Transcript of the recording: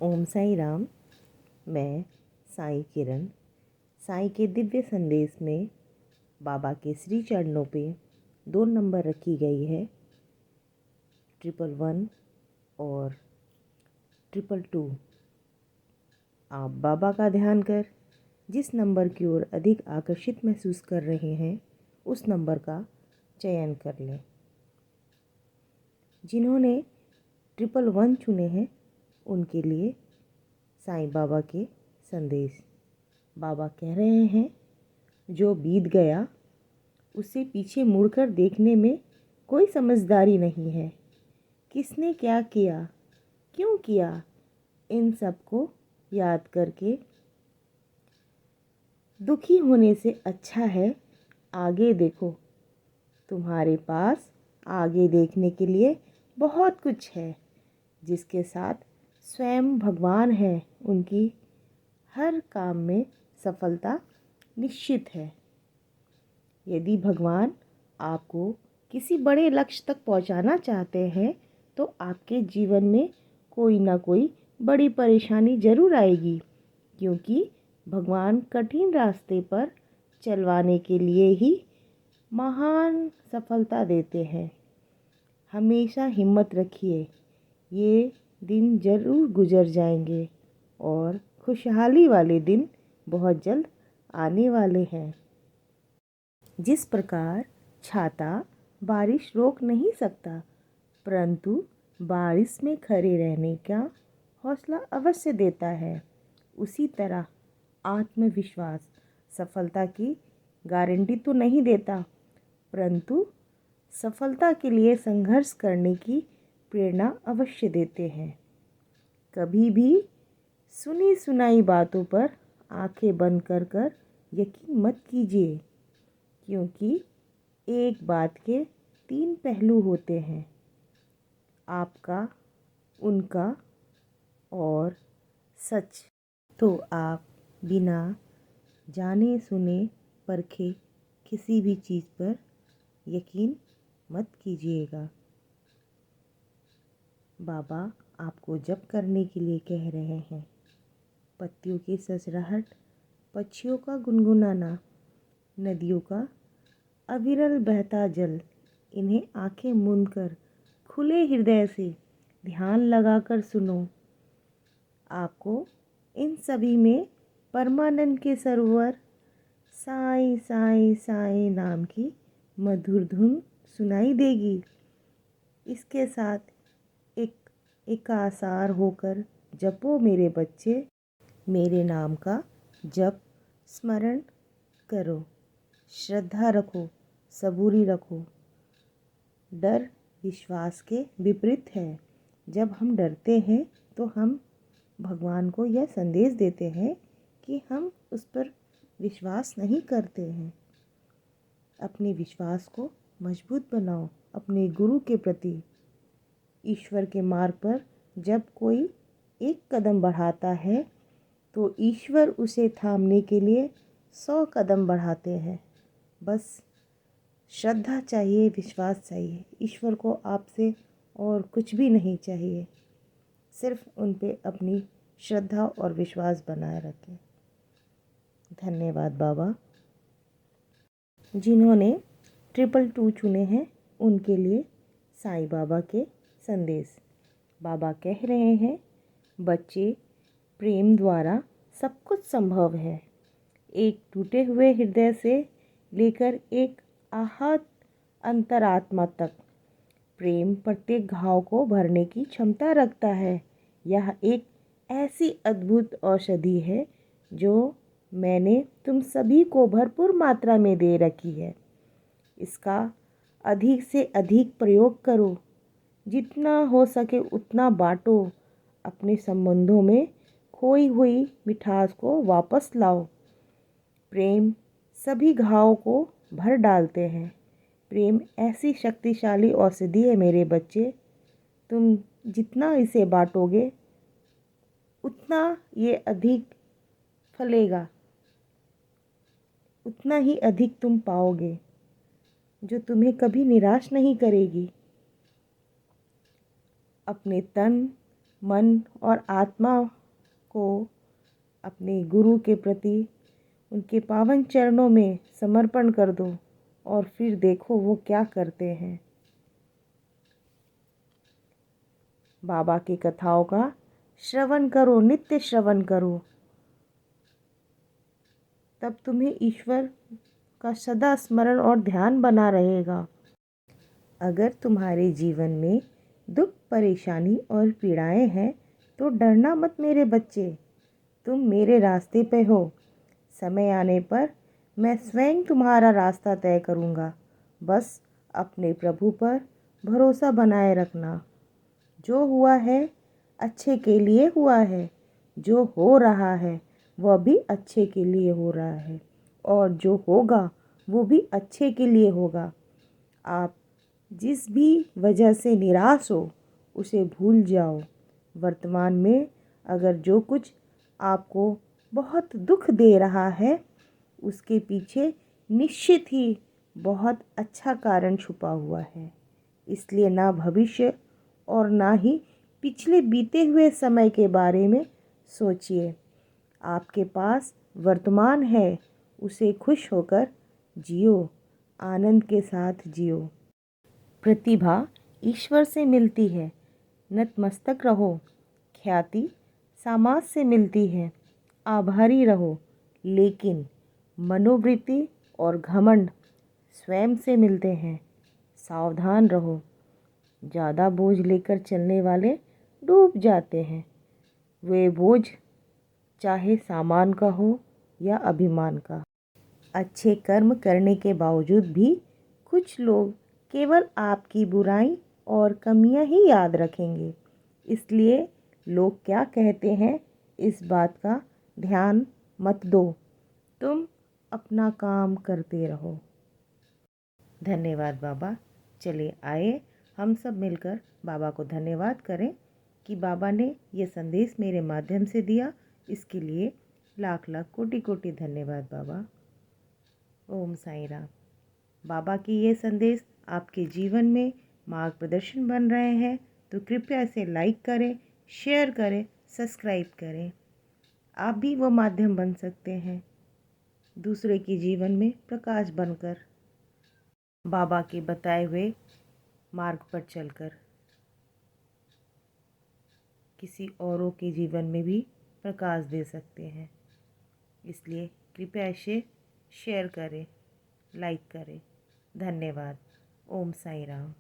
ओम साई राम। मैं साई किरण। साई के दिव्य संदेश में बाबा के श्री चरणों पे 2 नंबर रखी गई है, 111 और 222। आप बाबा का ध्यान कर जिस नंबर की ओर अधिक आकर्षित महसूस कर रहे हैं उस नंबर का चयन कर लें। जिन्होंने 111 चुने हैं उनके लिए साईं बाबा के संदेश। बाबा कह रहे हैं, जो बीत गया उसे पीछे मुड़कर देखने में कोई समझदारी नहीं है। किसने क्या किया, क्यों किया, इन सब को याद करके दुखी होने से अच्छा है आगे देखो। तुम्हारे पास आगे देखने के लिए बहुत कुछ है। जिसके साथ स्वयं भगवान है, उनकी हर काम में सफलता निश्चित है। यदि भगवान आपको किसी बड़े लक्ष्य तक पहुंचाना चाहते हैं तो आपके जीवन में कोई ना कोई बड़ी परेशानी जरूर आएगी, क्योंकि भगवान कठिन रास्ते पर चलवाने के लिए ही महान सफलता देते हैं। हमेशा हिम्मत रखिए, ये दिन जरूर गुजर जाएंगे और खुशहाली वाले दिन बहुत जल्द आने वाले हैं। जिस प्रकार छाता बारिश रोक नहीं सकता, परंतु बारिश में खड़े रहने का हौसला अवश्य देता है, उसी तरह आत्मविश्वास सफलता की गारंटी तो नहीं देता, परंतु सफलता के लिए संघर्ष करने की प्रेरणा अवश्य देते हैं। कभी भी सुनी सुनाई बातों पर आंखें बंद कर यकीन मत कीजिए, क्योंकि एक बात के 3 पहलू होते हैं, आपका, उनका और सच। तो आप बिना जाने सुने परखे किसी भी चीज़ पर यकीन मत कीजिएगा। बाबा आपको जप करने के लिए कह रहे हैं। पत्तियों की सरसराहट, पक्षियों का गुनगुनाना, नदियों का अविरल बहता जल, इन्हें आंखें मूंद कर खुले हृदय से ध्यान लगाकर सुनो। आपको इन सभी में परमानंद के सरोवर साई साई साई नाम की मधुर धुन सुनाई देगी। इसके साथ एकासार होकर जपो मेरे बच्चे, मेरे नाम का जप स्मरण करो। श्रद्धा रखो, सबूरी रखो। डर विश्वास के विपरीत है। जब हम डरते हैं तो हम भगवान को यह संदेश देते हैं कि हम उस पर विश्वास नहीं करते हैं। अपने विश्वास को मजबूत बनाओ अपने गुरु के प्रति। ईश्वर के मार्ग पर जब कोई एक कदम बढ़ाता है तो ईश्वर उसे थामने के लिए 100 कदम बढ़ाते हैं। बस श्रद्धा चाहिए, विश्वास चाहिए। ईश्वर को आपसे और कुछ भी नहीं चाहिए, सिर्फ उन पे अपनी श्रद्धा और विश्वास बनाए रखें। धन्यवाद बाबा। जिन्होंने 222 चुने हैं उनके लिए साईं बाबा के संदेश। बाबा कह रहे हैं, बच्चे, प्रेम द्वारा सब कुछ संभव है। एक टूटे हुए हृदय से लेकर एक आहत अंतरात्मा तक प्रेम प्रत्येक घाव को भरने की क्षमता रखता है। यह एक ऐसी अद्भुत औषधि है जो मैंने तुम सभी को भरपूर मात्रा में दे रखी है। इसका अधिक से अधिक प्रयोग करो, जितना हो सके उतना बांटो। अपने संबंधों में खोई हुई मिठास को वापस लाओ। प्रेम सभी घावों को भर डालते हैं। प्रेम ऐसी शक्तिशाली औषधि है मेरे बच्चे, तुम जितना इसे बांटोगे उतना ये अधिक फलेगा, उतना ही अधिक तुम पाओगे, जो तुम्हें कभी निराश नहीं करेगी। अपने तन, मन और आत्मा को अपने गुरु के प्रति उनके पावन चरणों में समर्पण कर दो और फिर देखो वो क्या करते हैं। बाबा की कथाओं का श्रवण करो, नित्य श्रवण करो, तब तुम्हें ईश्वर का सदा स्मरण और ध्यान बना रहेगा। अगर तुम्हारे जीवन में दुख, परेशानी और पीड़ाएं हैं तो डरना मत मेरे बच्चे, तुम मेरे रास्ते पे हो। समय आने पर मैं स्वयं तुम्हारा रास्ता तय करूँगा। बस अपने प्रभु पर भरोसा बनाए रखना। जो हुआ है अच्छे के लिए हुआ है, जो हो रहा है वह भी अच्छे के लिए हो रहा है, और जो होगा वो भी अच्छे के लिए होगा। आप जिस भी वजह से निराश हो उसे भूल जाओ। वर्तमान में अगर जो कुछ आपको बहुत दुख दे रहा है उसके पीछे निश्चित ही बहुत अच्छा कारण छुपा हुआ है। इसलिए ना भविष्य और ना ही पिछले बीते हुए समय के बारे में सोचिए। आपके पास वर्तमान है, उसे खुश होकर जियो, आनंद के साथ जियो। प्रतिभा ईश्वर से मिलती है, नतमस्तक रहो। ख्याति समाज से मिलती है, आभारी रहो। लेकिन मनोवृत्ति और घमंड स्वयं से मिलते हैं, सावधान रहो। ज़्यादा बोझ लेकर चलने वाले डूब जाते हैं। वे बोझ चाहे सामान का हो या अभिमान का। अच्छे कर्म करने के बावजूद भी कुछ लोग केवल आपकी बुराई और कमियां ही याद रखेंगे। इसलिए लोग क्या कहते हैं इस बात का ध्यान मत दो, तुम अपना काम करते रहो। धन्यवाद बाबा। चलिए आइए हम सब मिलकर बाबा को धन्यवाद करें कि बाबा ने ये संदेश मेरे माध्यम से दिया। इसके लिए लाख लाख कोटि कोटि धन्यवाद बाबा। ओम साईं राम। बाबा की ये संदेश आपके जीवन में मार्गदर्शन बन रहे हैं तो कृपया इसे लाइक करें, शेयर करें, सब्सक्राइब करें। आप भी वो माध्यम बन सकते हैं, दूसरे के जीवन में प्रकाश बनकर, बाबा के बताए हुए मार्ग पर चलकर किसी औरों के जीवन में भी प्रकाश दे सकते हैं। इसलिए कृपया इसे शेयर करें, लाइक करें। धन्यवाद। ओम साईं राम।